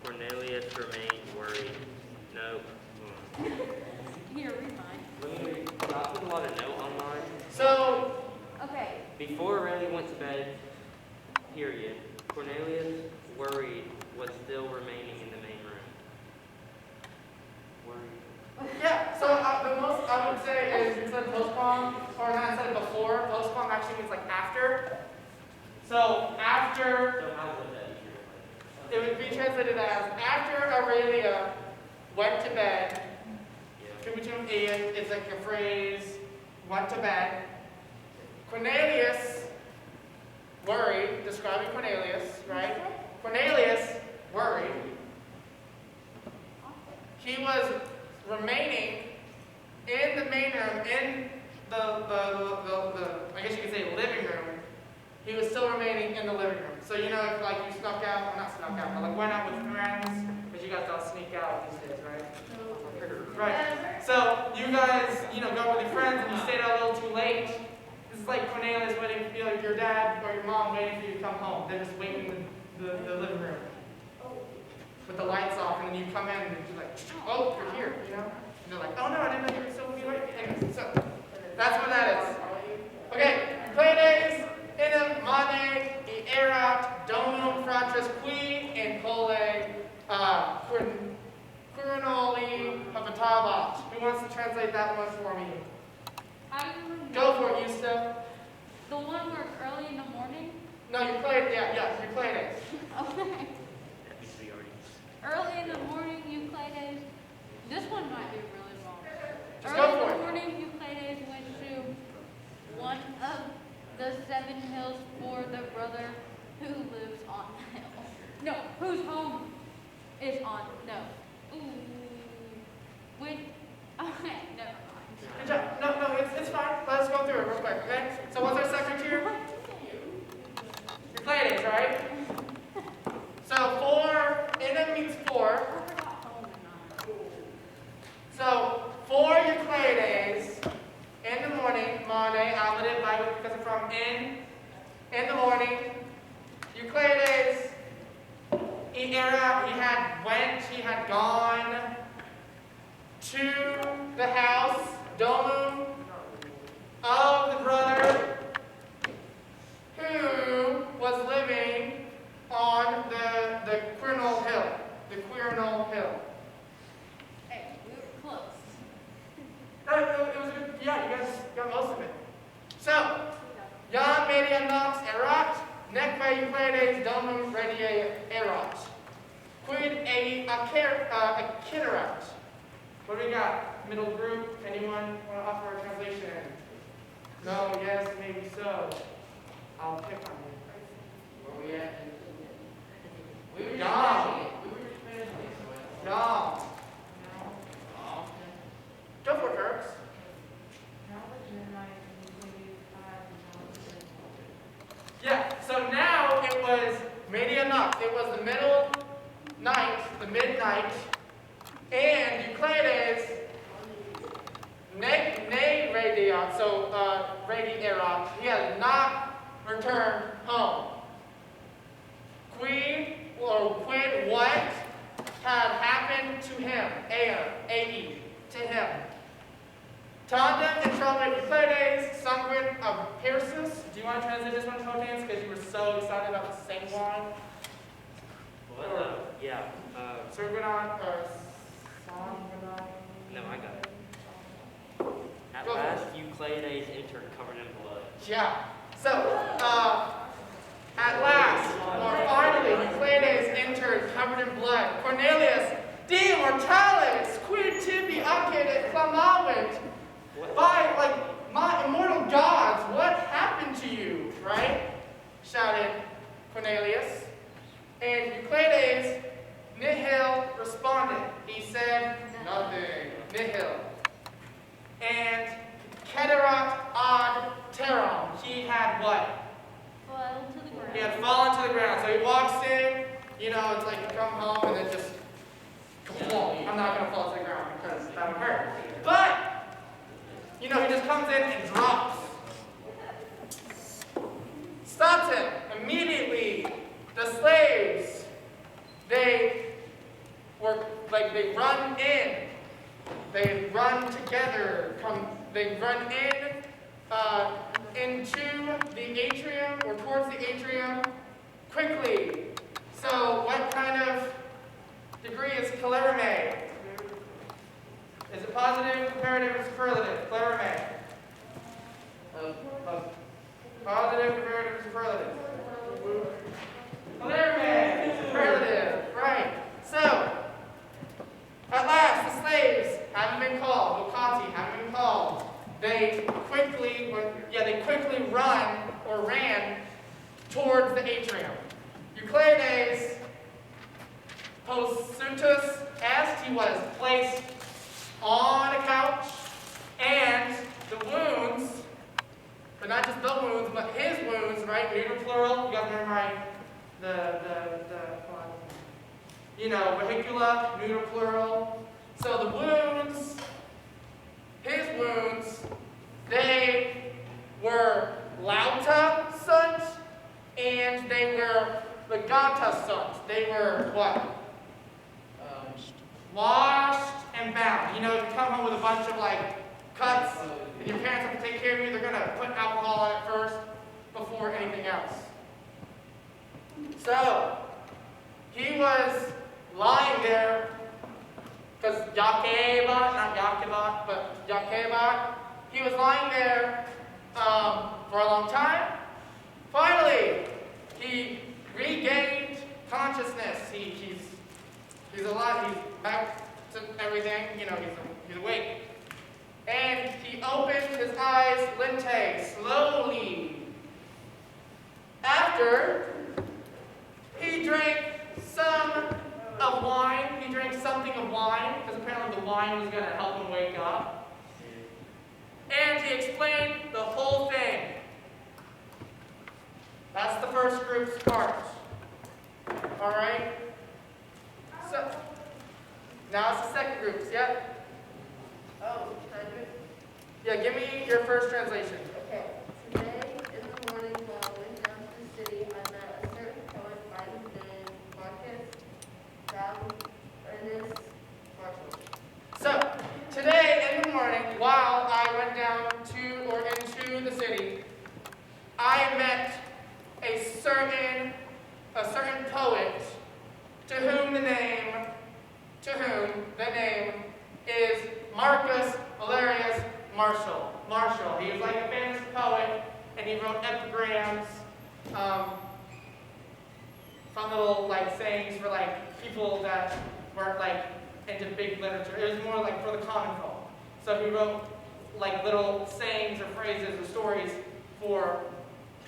Cornelius remained worried. No. Here, read mine. Let me read. I put a lot of note on mine. So Okay. Before Aurelia went to bed, period, Cornelius, worried, was still remaining in the main room. Worried. yeah, so the most I would say is instead of postpone, or not instead of before, postpone actually means like after. So after, So how would that be it would be translated as after Aurelia went to bed. Yeah. Cubitum Iet is like a phrase, went to bed. Cornelius, worried, describing Cornelius, right? Cornelius, worried. He was remaining in the main room, in the I guess you could say living room. He was still remaining in the living room. So you know if like you snuck out, well, not snuck out, but like went out with friends, because you guys don't sneak out these days, right? Right. So you guys, go with your friends and you stayed out a little too late. This is like Cornelius waiting, like your dad or your mom waiting for you to come home. They're just waiting in the living room with the lights off, and then you come in and you're like, oh, you're here, And they're like, oh no, I didn't know you were still be late. Anyways, so that's what that is. Okay, Pleiades, Inem, Mane, Erat, Domum, Fratris, Qui, and Cole, Qurinoli, Hapatavat. Who wants to translate that one for me? I remember. Go for it, Yusta. The one where it's early in the morning? No, you played, yeah, you played it. Okay. That means we already. Early in the morning, Euclides. This one might be really long. Just Early go for in it. the morning, Euclides went to one of the 7 hills for the brother who lives on the hill. No, whose home is on. No. Ooh. When. Okay, never mind. Good job. No, it's fine. Let's go through it real quick, okay? So what's our second tier? Your Pleiades, right? So 4, Inem means 4. So 4 Euclides in the morning, Mane, outletted by because it's from in the morning. Euclides, he had gone to the house, Domum, of the brother who was living on the Quirinal Hill. The Quirinal Hill. Hey, we were close. It was good. Yeah, you guys got most of it. So, Jan media nox erat, nec by Euclides domum redie erat. Quid a accerat. What do we got? Middle group. Anyone want to offer a translation? No, yes, maybe so. I'll pick on you. Where we at? We were just Dom. finishing it. We were just finishing it. So Dom. oh, Go for it, Kirks. Yeah, so now it was media nox. It was the middle night, the midnight, and Euclides ne radiat, so radierat. He had not returned home. Quid what had happened to him? A-E, to him. Tandem introlet Euclides, sanguine of Persis. Do you want to translate this one, Totans? Because you were so excited about the same one. What? Yeah. Sanguinon, or sanguinon. No, I got it. At Go for last, Euclides entered covered in blood. Yeah. So, at last, or finally, Euclides entered covered in blood. Cornelius, de mortales, quid tibi acet clamavit. By, my immortal gods, what happened to you? Right? Shouted Cornelius. And Euclides, nihil responded. He said nothing. Nihil. And Keterat ad terram. He had what? Fell to the ground. He had fallen to the ground. So he walks in, you know, it's like you come home and then just, I'm not going to fall to the ground because that would hurt. But, you know, he just comes in and drops. Stops him. Immediately, the slaves, they run in. They run together. They run into the atrium or towards the atrium quickly. So what kind of degree is clerime? Is it positive, comparative, or superlative? Clerime. Positive, comparative, superlative. Clerime. Superlative. Right. So, at last, the slaves haven't been called. Vocati haven't been called. They quickly ran towards the atrium. Euclides posutus, as he was placed on a couch, and the wounds, but not just the wounds, but his wounds, right? Neuter plural. You guys remember vehicula, neuter plural. So the wounds, his wounds, they were lauta sunt, and they were legata sunt. They were what? Washed and bound. You know, if you come home with a bunch of cuts, and your parents have to take care of you, they're going to put alcohol on it first before anything else. So, he was lying there, because he was lying there for a long time. Finally, he regained consciousness. He's alive. He's back to everything. You know, he's awake. And he opened his eyes, lente, slowly. After he drank some of wine, he drank something of wine, because apparently the wine was going to help him wake up. And he explained the whole thing. That's the first group's part. All right? So, now it's the second group's, yeah? Oh, can I do it? Yeah, give me your first translation. Okay. Today in the morning while I went down to the city, I met a certain poet by the name Marcus Ernest Marshall. So, today in the morning, while I went down to or into the city, I met a certain poet to whom the name is Marcus Valerius Martial. He was like a famous poet, and he wrote epigrams, fun little sayings for people that weren't into big literature. It was more for the common folk. So he wrote little sayings or phrases or stories for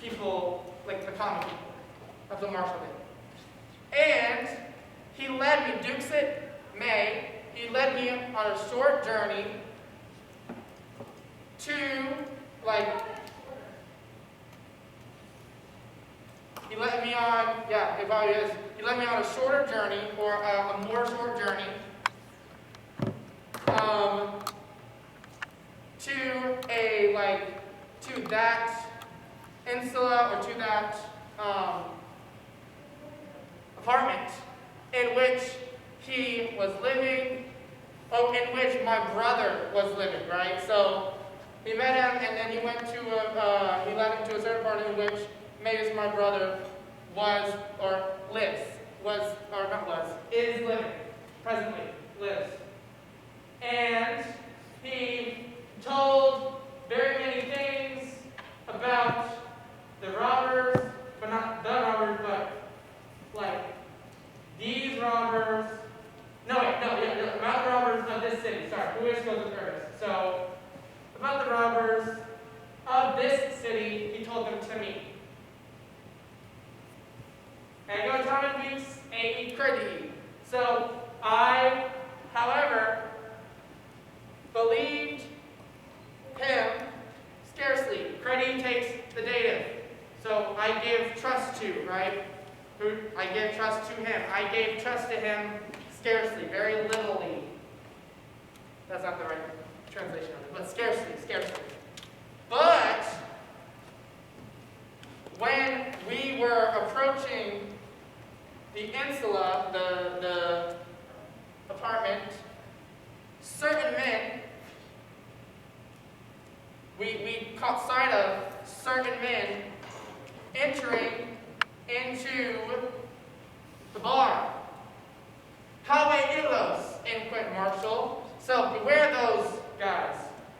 people the common people. That's what Marshall did. And he led me, Dukes-it May, he led me on a short journey to, he led me on, it probably is, he led me on a shorter journey, or a more short journey, to that insula, or to that apartment in which he was living, in which my brother was living, right? So he met him, and then he led him to a certain part in which Mavis, my brother, is living, presently lives. And he told very many things about the robbers, but not the robbers, but these robbers. About the robbers of this city. Sorry, who is goes with first? So, about the robbers of this city, he told them to me. A credi. So I, however, believed him scarcely. Credi takes the dative. So I give trust to, right? I give trust to him. I gave trust to him scarcely, very littly. That's not the right translation of it, but scarcely. But when we were approaching the insula, the apartment, certain men, we caught sight of certain men entering into the bar. Have illos, inquit Marshall. So beware those guys,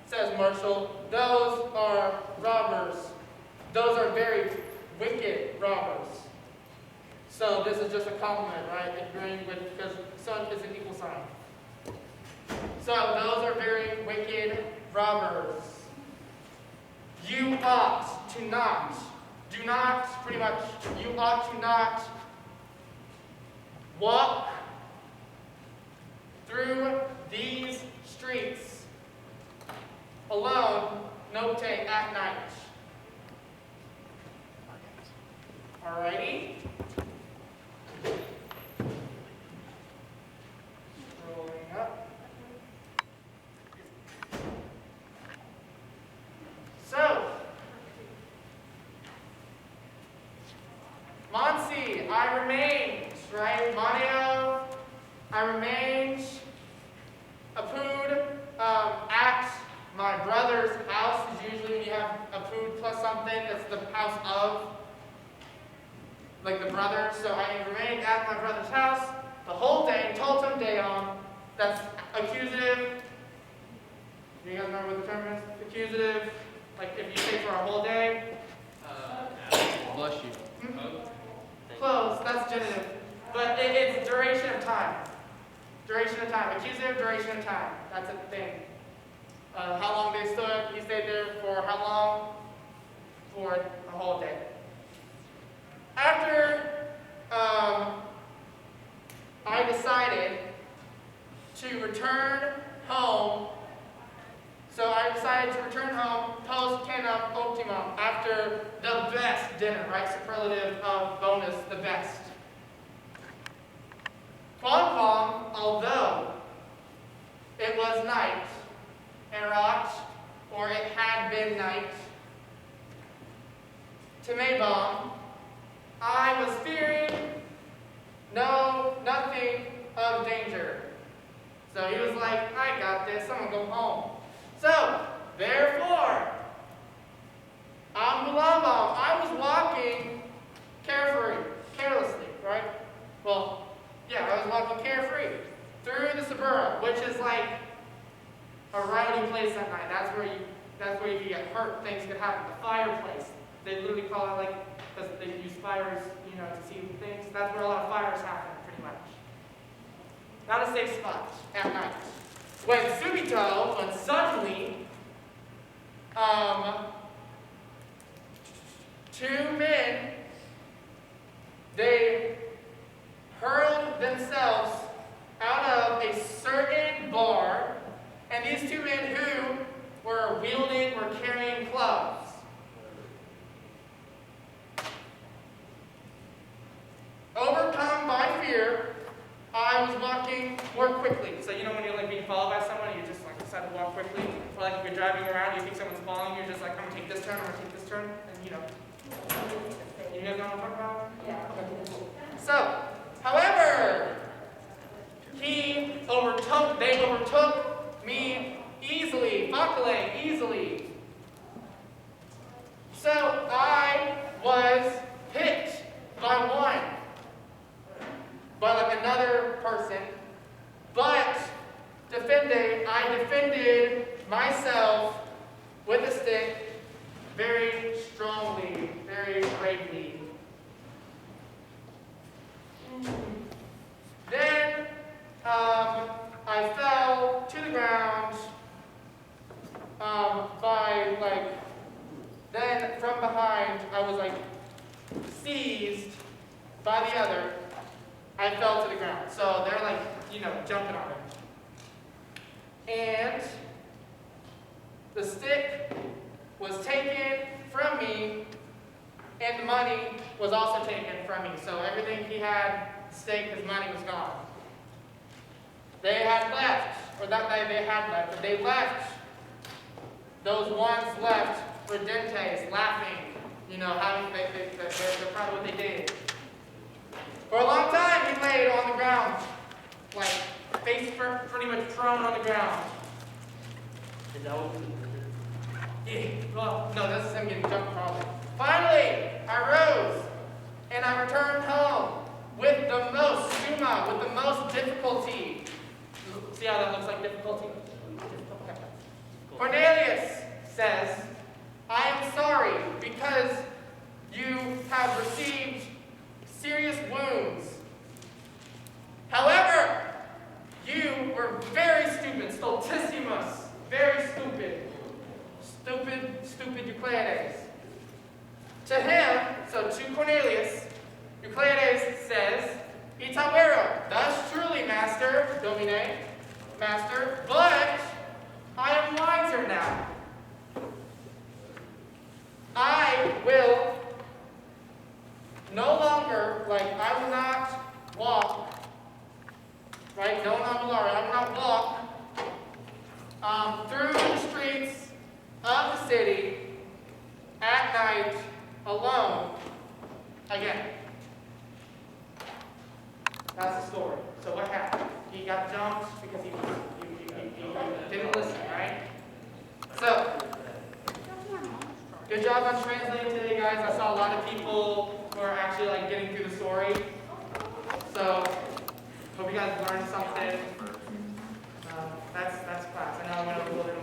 says Marshall. Those are robbers. Those are very wicked robbers. So this is just a compliment, right? Agreeing with, because son is an equal sign. So those are very wicked robbers. You ought to not. Do not, pretty much, you ought to not walk through these streets alone, note at night. Alrighty? Rolling up. So, Monsi, I remained, right? Manio, I remained apud at my brother's house. Is usually when you have apud plus something, it's the house of, like the brother. So I remained at my brother's house the whole day, totum deum. That's accusative. Do you guys remember what the term is? Accusative. Like if you say for a whole day. Bless you. Close, that's genitive. But it's duration of time. Duration of time. Accusative, duration of time. That's a thing. How long they stood. He stayed there for how long? For a whole day. After I decided to return home, so I decided to return home post canum optimum, after the best dinner, right? Superlative of bonus, the best. Quamquam, although it was night, erat, or it had been night, to Maybom, I was fearing nothing of danger. So he was like, I got this, I'm gonna go home. So, therefore, Ambulambam, I was walking carelessly, right? Well, yeah, I was walking carefree through the suburb, which is like a rowdy place at night. That's where you can get hurt, things could happen. The fireplace, they literally call it like, because they use fires, to see things. That's where a lot of fires happen, pretty much. Not a safe spot at night. When suddenly, two men, they hurled themselves out of a certain bar, and these two men who were carrying clubs. Overcome by fear, I was walking more quickly. So when you're like being followed by someone, you just like decide to walk quickly. Or like if you're driving around, you think someone's following you, you're just like, I'm gonna take this turn, I'm gonna take this turn, and you guys know what I'm talking about? Yeah. So, however, they overtook me easily, easily. So I was hit by like another person, but I defended myself with a stick very strongly, very bravely. Then I fell to the ground then from behind I was seized by the other, I fell to the ground. So they're like, you know, jumping on him. And the stick was taken from me, and the money was also taken from me. So everything he had, stake, his money was gone. They had left, or not they had left, but they left. Those ones left redentes, laughing, you know, having they're proud of what they did. For a long time, he laid on the ground, like face pretty much prone on the ground. Is that what Well, no, this is him getting jumped probably. Finally, I rose and I returned home with the most summa, with the most difficulty. See how that looks like difficulty? Cornelius says, I am sorry because you have received serious wounds. However, you were very stupid, stultissimus, very stupid. Stupid Euclides. To him, so to Cornelius, Euclides says, Itavero, thus truly, master, domine, master, but I am wiser now. I will no longer, I will not walk, right? No, not Malari, I will not walk through the streets of the city at night alone again. That's the story. So what happened? He got jumped because he didn't listen, right? So, good job on translating today, guys. I saw a lot of people who are actually getting through the story. So, hope you guys learned something. That's class. I know I went over a little bit